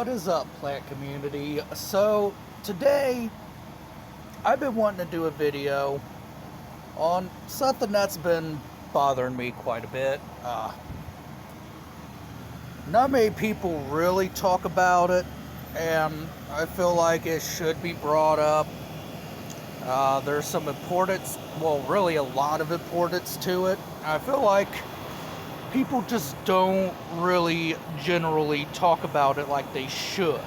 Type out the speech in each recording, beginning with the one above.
What is up, plant community? So today I've been wanting to do a video on something that's been bothering me quite a bit. Not many people really talk about it, and I feel like it should be brought up. There's some importance, well, really a lot of importance to it. I feel like people just don't really generally talk about it like they should.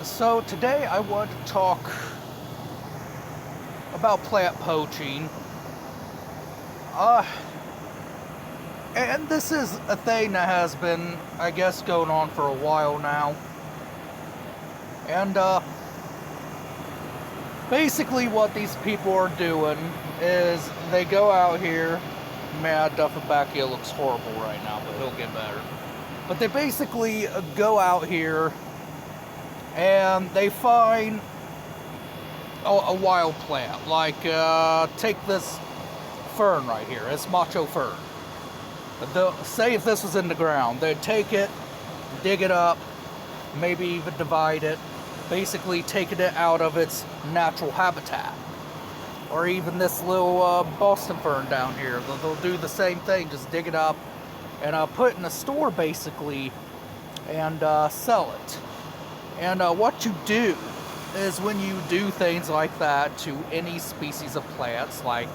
So today I want to talk about plant poaching. And this is a thing that has been, I guess, going on for a while now. And basically what these people are doing is they go out here. Man, Duffenbackia looks horrible right now, but he'll get better. But they basically go out here and they find a wild plant. Like, take this fern right here. It's macho fern. Say if this was in the ground, they'd take it, dig it up, maybe even divide it, basically taking it out of its natural habitat. Or even this little Boston fern down here. They'll do the same thing, just dig it up and put it in a store basically and sell it. And what you do is when you do things like that to any species of plants, like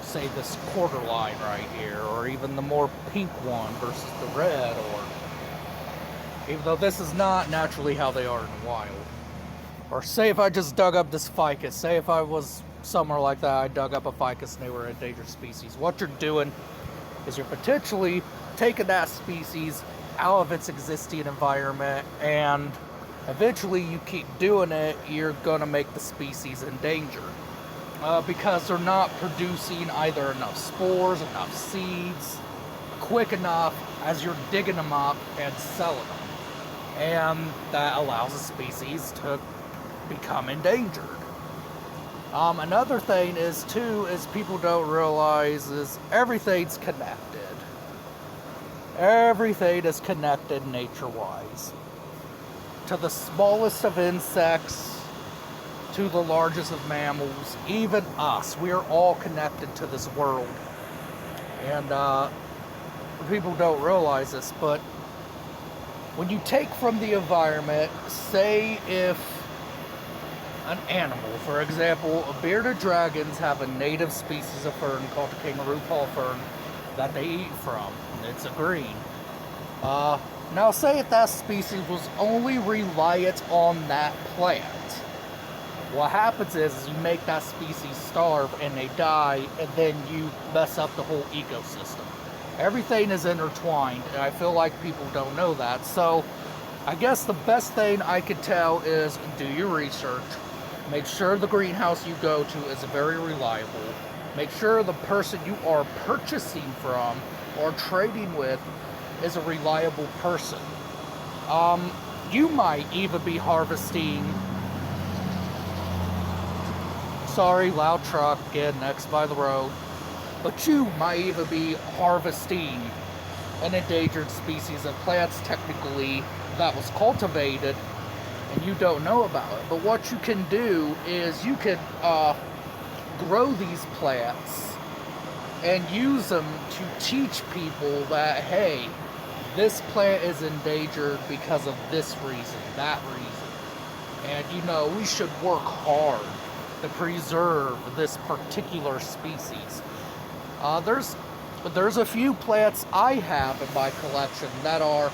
say this quarter line right here, or even the more pink one versus the red, or even though this is not naturally how they are in the wild. Or say if I just dug up this ficus, say if I was somewhere like that, I dug up a ficus and they were an endangered species. What you're doing is you're potentially taking that species out of its existing environment, and eventually you keep doing it, you're going to make the species endangered. Because they're not producing either enough spores, enough seeds, quick enough as you're digging them up and selling them. And that allows the species to become endangered. Another thing is people don't realize is everything's connected. Everything is connected nature-wise. To the smallest of insects, to the largest of mammals, even us. We are all connected to this world. And people don't realize this, but when you take from the environment, say if an animal, for example, bearded dragons have a native species of fern called the kangaroo paw fern that they eat from. It's a green. Now say if that species was only reliant on that plant. What happens is you make that species starve and they die, and then you mess up the whole ecosystem. Everything is intertwined, and I feel like people don't know that. So I guess the best thing I could tell is do your research. Make sure the greenhouse you go to is very reliable. Make sure the person you are purchasing from or trading with is a reliable person. You might even be harvesting... Sorry, loud truck, again, next by the road. But you might even be harvesting an endangered species of plants, technically, that was cultivated, and you don't know about it. But what you can do is you can grow these plants and use them to teach people that, hey, this plant is endangered because of this reason, that reason. And, we should work hard to preserve this particular species. There's a few plants I have in my collection that are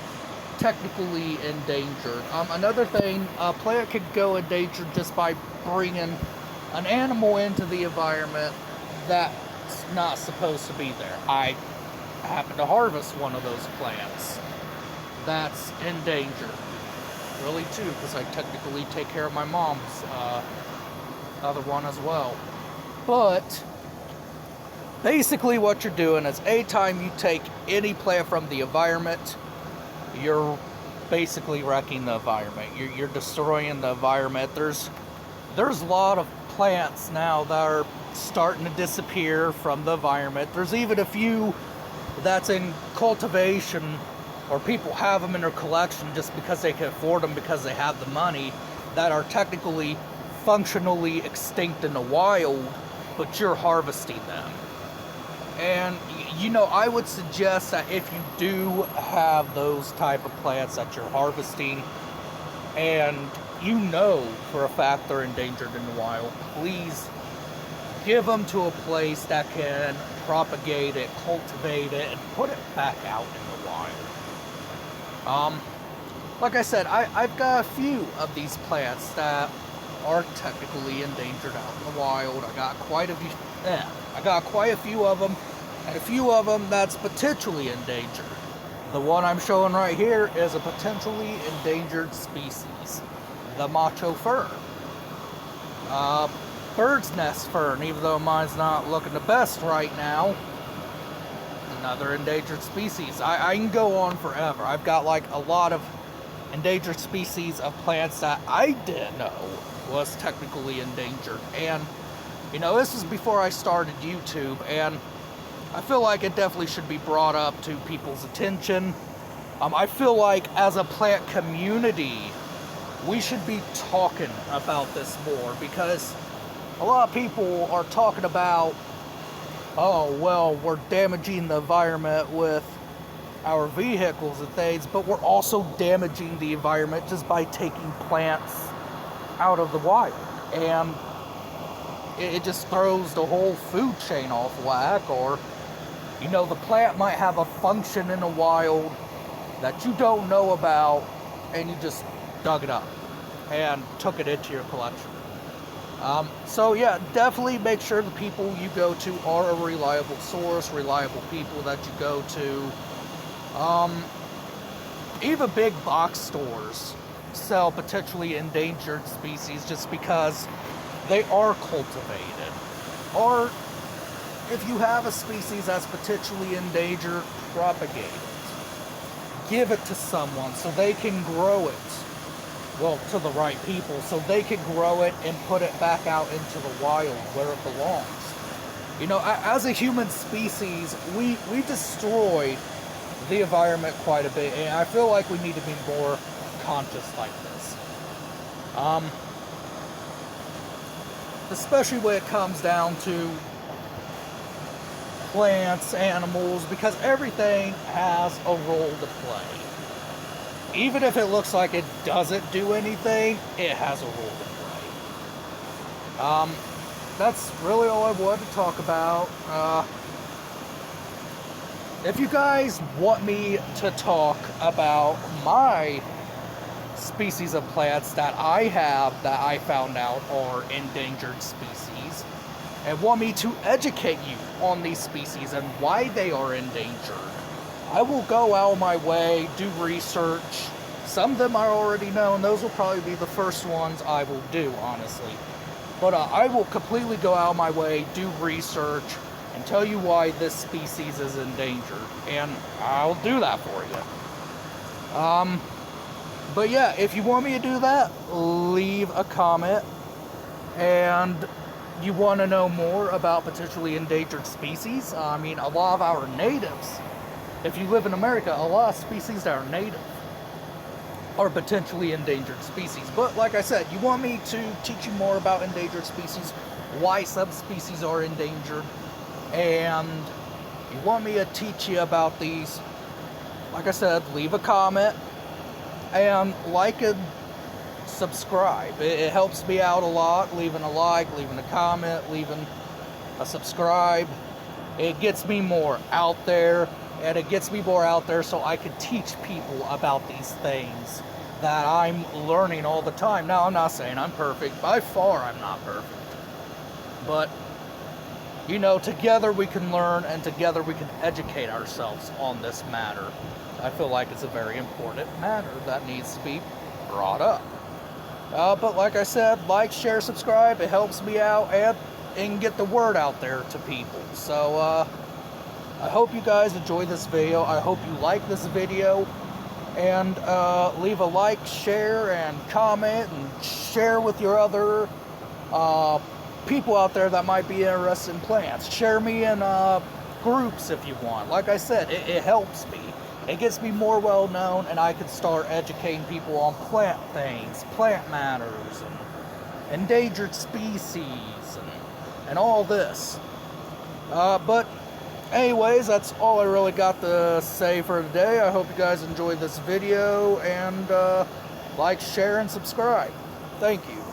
technically endangered. Another thing, a plant could go endangered just by bringing an animal into the environment that's not supposed to be there. I happen to harvest one of those plants that's endangered. Really too, because I technically take care of my mom's other one as well. But basically what you're doing is anytime you take any plant from the environment, you're basically wrecking the environment. You're destroying the environment. There's a lot of plants now that are starting to disappear from the environment. There's even a few that's in cultivation or people have them in their collection just because they can afford them, because they have the money, that are technically functionally extinct in the wild, but you're harvesting them. And you know, I would suggest that if you do have those type of plants that you're harvesting, and you know for a fact they're endangered in the wild, please give them to a place that can propagate it, cultivate it, and put it back out in the wild. Like I said, I've got a few of these plants that are technically endangered out in the wild. I got quite a few of them, and a few of them that's potentially endangered. The one I'm showing right here is a potentially endangered species, the macho fern. Bird's nest fern, even though mine's not looking the best right now. Another endangered species. I can go on forever. I've got like a lot of endangered species of plants that I didn't know was technically endangered. And you know, this is before I started YouTube, and I feel like it definitely should be brought up to people's attention. I feel like as a plant community, we should be talking about this more, because a lot of people are talking about, oh, well, we're damaging the environment with our vehicles and things, but we're also damaging the environment just by taking plants out of the wild. And it just throws the whole food chain off whack. Or, you know, the plant might have a function in the wild that you don't know about, and you just dug it up and took it into your collection. So yeah, definitely make sure the people you go to are a reliable source, reliable people that you go to. Even big box stores sell potentially endangered species just because they are cultivated. Or if you have a species that's potentially endangered, propagate it. Give it to someone so they can grow it. Well, to the right people, so they can grow it and put it back out into the wild where it belongs. You know, as a human species, we destroy the environment quite a bit, and I feel like we need to be more conscious like this. Especially when it comes down to plants, animals, because everything has a role to play. Even if it looks like it doesn't do anything, it has a role to play. That's really all I wanted to talk about. If you guys want me to talk about my species of plants that I have that I found out are endangered species, and want me to educate you on these species and why they are endangered, I will go out of my way, do research. Some of them I already know, and those will probably be the first ones I will do, honestly. But I will completely go out of my way, do research, and tell you why this species is endangered. And I'll do that for you. But yeah, if you want me to do that, leave a comment. And you want to know more about potentially endangered species? I mean, a lot of our natives, if you live in America, a lot of species that are native are potentially endangered species. But like I said, you want me to teach you more about endangered species, why some species are endangered, and you want me to teach you about these, like I said, leave a comment and like and subscribe. It helps me out a lot, leaving a like, leaving a comment, leaving a subscribe. It gets me more out there, and it gets me more out there so I can teach people about these things that I'm learning all the time. Now, I'm not saying I'm perfect. By far, I'm not perfect. But, you know, together we can learn, and together we can educate ourselves on this matter. I feel like it's a very important matter that needs to be brought up. But like I said, like, share, subscribe. It helps me out and get the word out there to people. So, I hope you guys enjoy this video. I hope you like this video. And leave a like, share, and comment, and share with your other people out there that might be interested in plants. Share me in groups if you want. Like I said, it helps me. it gets me more well known, and I can start educating people on plant things, plant matters, and endangered species, and all this. But anyways, that's all I really got to say for today. I hope you guys enjoyed this video, and like, share, and subscribe. Thank you.